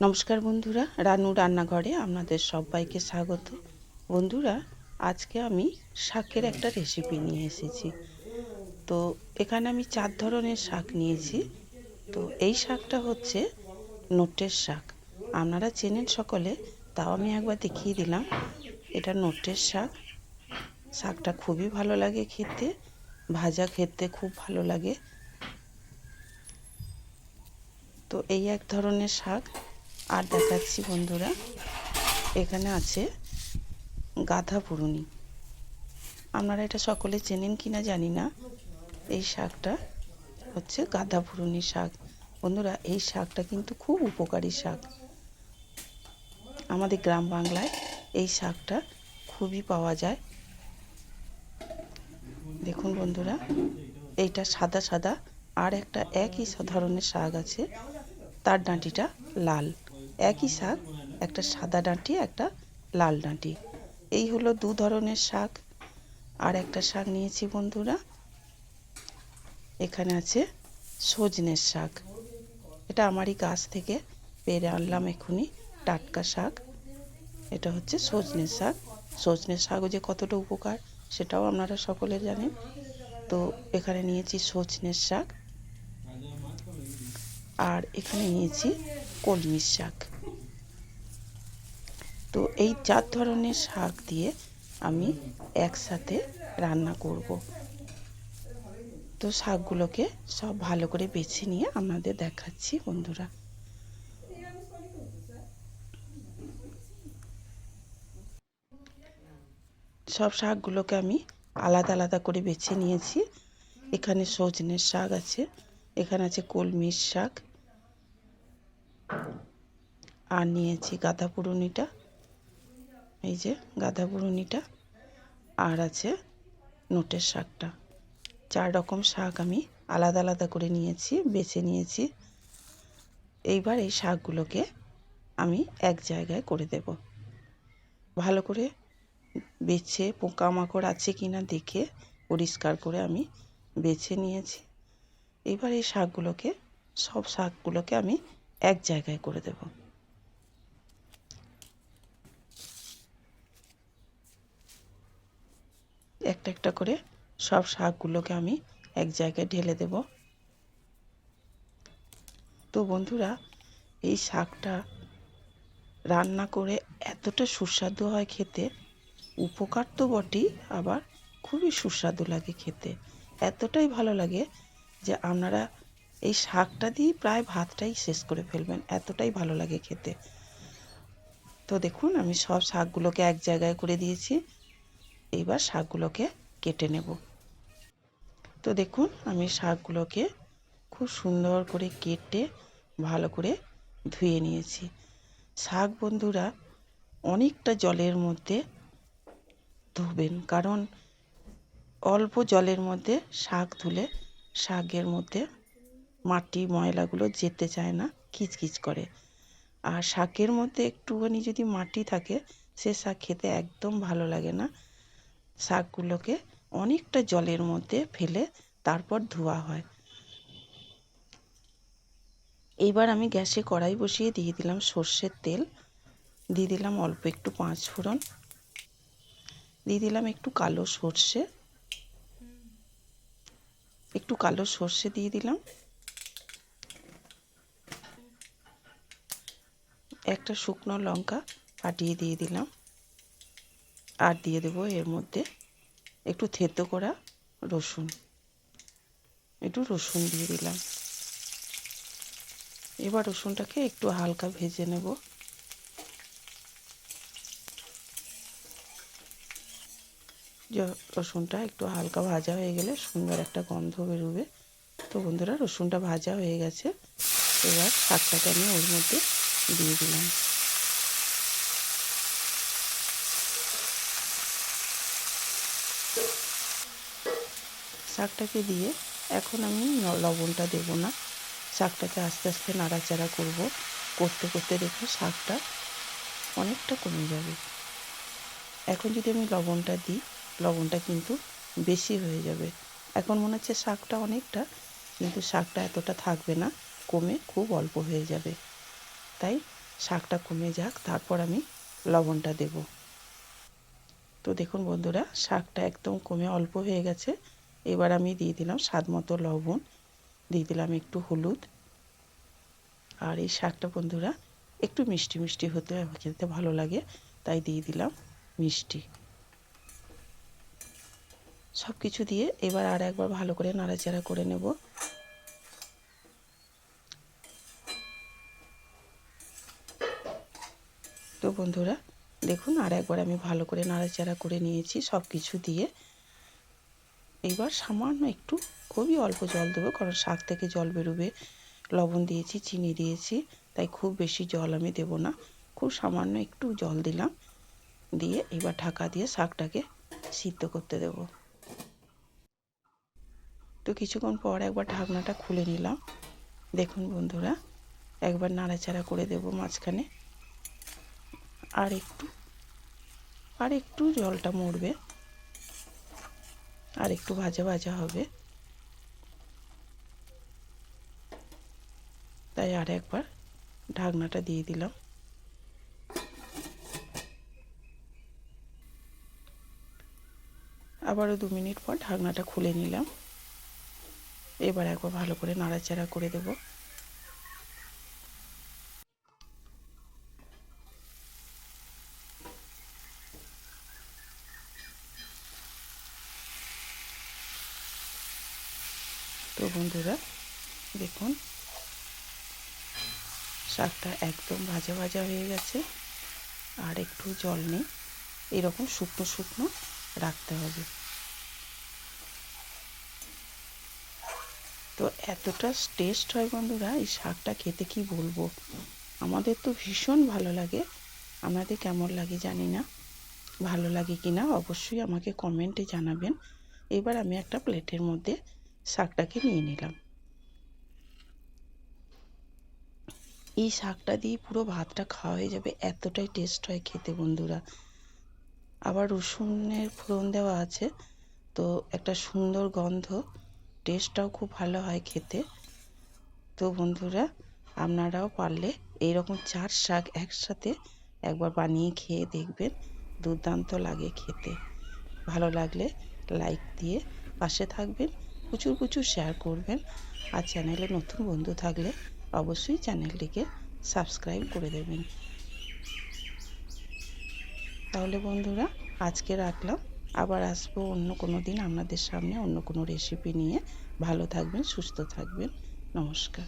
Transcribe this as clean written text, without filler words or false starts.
নমস্কার বন্ধুরা, রানু রান্নাঘরে আপনাদের সবাইকে স্বাগত। বন্ধুরা, আজকে আমি শাকের একটা রেসিপি নিয়ে এসেছি। তো এখানে আমি 4 ধরনের শাক নিয়েছি। তো এই শাকটা হচ্ছে নোটের শাক। আপনারা চেনেন সকলে, তাও আমি একবার দেখিয়ে দিলাম। এটা নোটের শাক। শাকটা খুবই ভালো লাগে খেতে, ভাজা খেতে খুব ভালো লাগে। তো এই এক ধরনের শাক। আর দেখাচ্ছি বন্ধুরা, এখানে আছে গাঁধা পুরুনি। আপনারা এটা সকলে চেনেন কিনা জানি না। এই শাকটা হচ্ছে গাঁধা পুরুনি শাক। বন্ধুরা, এই শাকটা কিন্তু খুব উপকারী শাক। আমাদের গ্রাম বাংলায় এই শাকটা খুবই পাওয়া যায়। দেখুন বন্ধুরা, এইটা সাদা সাদা। আর একটা একই ধরনের শাক আছে, তার ডাঁটিটা লাল। একই শাক, একটা সাদা ডাঁটি, একটা লাল ডাঁটি। এই হলো 2 ধরনের শাক। আর একটা শাক নিয়েছি বন্ধুরা, এখানে আছে সজনের শাক। এটা আমারই গাছ থেকে পেড়ে আনলাম এক্ষুনি, টাটকা শাক। এটা হচ্ছে সজনের শাক। সজনের শাকও যে কতটা উপকার সেটাও আপনারা সকলে জানেন। তো এখানে নিয়েছি সজনের শাক, আর এখানে নিয়েছি কলমির শাক। তো এই 4 ধরনের শাক দিয়ে আমি একসাথে রান্না করব। তো শাকগুলোকে সব ভালো করে বেছে নিয়ে আপনাদের দেখাচ্ছি বন্ধুরা। সব শাকগুলোকে আমি আলাদা আলাদা করে বেছে নিয়েছি। এখানে সজনের শাক আছে, এখানে আছে কলমির শাক, আর নিয়েছি গাঁদা পুরুনিটা, এই যে গাঁদা পুরুনিটা, আর আছে নোটের শাকটা। 4 রকম শাক আমি আলাদা আলাদা করে নিয়েছি, বেছে নিয়েছি। এইবার এই শাকগুলোকে আমি এক জায়গায় করে দেব। ভালো করে বেছে পোকামাকড় আছে কিনা দেখে পরিষ্কার করে আমি বেছে নিয়েছি। এবার এই শাকগুলোকে, সব শাকগুলোকে আমি এক জায়গায় করে দেব। একটা একটা করে সব শাকগুলোকে আমি এক জায়গায় ঢেলে দেব। তো বন্ধুরা, এই শাকটা রান্না করে এতটা সুস্বাদু হয় খেতে, উপকার তো বটেই, আবার খুবই সুস্বাদু লাগে খেতে। এতটাই ভালো লাগে যে আপনারা এই শাকটা দিয়ে প্রায় ভাতটাই শেষ করে ফেলবেন, এতটাই ভালো লাগে খেতে। তো দেখুন, আমি সব শাকগুলোকে এক জায়গায় করে দিয়েছি। এইবার শাকগুলোকে কেটে নেব। তো দেখুন, আমি শাকগুলোকে খুব সুন্দর করে কেটে ভালো করে ধুয়ে নিয়েছি। শাক বন্ধুরা অনেকটা জলের মধ্যে ধুবেন, কারণ অল্প জলের মধ্যে শাক ধুলে শাকের মধ্যে মাটি ময়লাগুলো যেতে চায় না, কিচকিচ করে। আর শাকের মধ্যে একটুখানি যদি মাটি থাকে, সে শাক খেতে একদম ভালো লাগে না। শাকগুলোকে অনেকটা জলের মধ্যে ফেলে তারপর ধোয়া হয়। এইবার আমি গ্যাসে কড়াই বসিয়ে দিয়ে দিলাম সর্ষের তেল, দিয়ে দিলাম অল্প একটু 5 ফোড়ন, দিয়ে দিলাম একটু কালো সর্ষে, দিয়ে দিলাম একটা শুকনো লঙ্কা ফাটিয়ে দিয়ে দিলাম, আর দিয়ে দেবো এর মধ্যে একটু থেতো করা রসুন, দিয়ে দিলাম। এবার রসুনটাকে একটু হালকা ভেজে নেব। রসুনটা একটু হালকা ভাজা হয়ে গেলে সুন্দর একটা গন্ধ বেরোবে। তো বন্ধুরা, রসুনটা ভাজা হয়ে গেছে। এবার শাকটাকে আমি ওর মধ্যে দিয়ে দিলাম। শাকটাকে দিয়ে এখন আমি লবণটা দেবো না। শাকটাকে আস্তে আস্তে নাড়াচাড়া করব। করতে করতে দেখো শাকটা অনেকটা কমে যাবে। এখন যদি আমি লবণটা দিই, লবণটা কিন্তু বেশি হয়ে যাবে। এখন মনে হচ্ছে শাকটা অনেকটা, কিন্তু শাকটা এতটা থাকবে না, কমে খুব অল্প হয়ে যাবে। তাই শাকটা কমে যাক, তারপর আমি লবণটা দেব। তো দেখুন বন্ধুরা, শাকটা একদম কমে অল্প হয়ে গেছে। এবার আমি দিয়ে দিলাম স্বাদ মতো লবণ, দিয়ে দিলাম একটু হলুদ। আর এই শাকটা বন্ধুরা একটু মিষ্টি মিষ্টি হতে খেতে ভালো লাগে, তাই দিয়ে দিলাম মিষ্টি। সব কিছু দিয়ে এবার আর একবার ভালো করে নাড়াচাড়া করে নেব। তো বন্ধুরা দেখুন, আর একবার আমি ভালো করে নাড়াচাড়া করে নিয়েছি সব কিছু দিয়ে। এইবার সামান্য একটু, খুবই অল্প জল দেবো, কারণ শাক থেকে জল বেরোবে। লবণ দিয়েছি, চিনি দিয়েছি, তাই খুব বেশি জল আমি দেব না, খুব সামান্য একটু জল দিলাম। দিয়ে এবার ঢাকা দিয়ে শাকটাকে সিদ্ধ করতে দেব। তো কিছুক্ষণ পর একবার ঢাকনাটা খুলে নিলাম। দেখুন বন্ধুরা, একবার নাড়াচাড়া করে দেব মাঝখানে। আর একটু জলটা মরবে, আর একটু ভাজা ভাজা হবে, তাই আর একবার ঢাকনাটা দিয়ে দিলাম। আবারও 2 মিনিট পর ঢাকনাটা খুলে নিলাম। এবার একবার ভালো করে নাড়াচাড়া করে দেব। তো বন্ধুরা দেখুন, শাকটা একদম ভাজা ভাজা হয়ে গেছে, আর একটু জল নেই, এরকম শুকনো শুকনো রাখতে হবে। তো এতটা টেস্ট হয় বন্ধুরা এই শাকটা খেতে, কি বলবো। আমাদের তো ভীষণ ভালো লাগে, আপনাদের কেমন লাগে জানি না। ভালো লাগে কি না অবশ্যই আমাকে কমেন্টে জানাবেন। এবার আমি একটা প্লেটের মধ্যে শাকটাকে নিয়ে নিলাম। এই শাকটা দিয়ে পুরো ভাতটা খাওয়া হয়ে যাবে, এতটাই টেস্ট হয় খেতে বন্ধুরা। আবার রসুনের ফোড়ন দেওয়া আছে, তো একটা সুন্দর গন্ধ, টেস্টটাও খুব ভালো হয় খেতে। তো বন্ধুরা আপনারাও পারলে এইরকম 4 শাক একসাথে একবার বানিয়ে খেয়ে দেখবেন, দুর্দান্ত লাগে খেতে। ভালো লাগলে লাইক দিয়ে পাশে থাকবেন, প্রচুর প্রচুর শেয়ার করবেন। আর চ্যানেলে নতুন বন্ধু থাকলে অবশ্যই চ্যানেলটিকে সাবস্ক্রাইব করে দেবেন। তাহলে বন্ধুরা আজকে রাখলাম, আবার আসবো অন্য কোনো দিন আপনাদের সামনে অন্য কোনো রেসিপি নিয়ে। ভালো থাকবেন, সুস্থ থাকবেন, নমস্কার।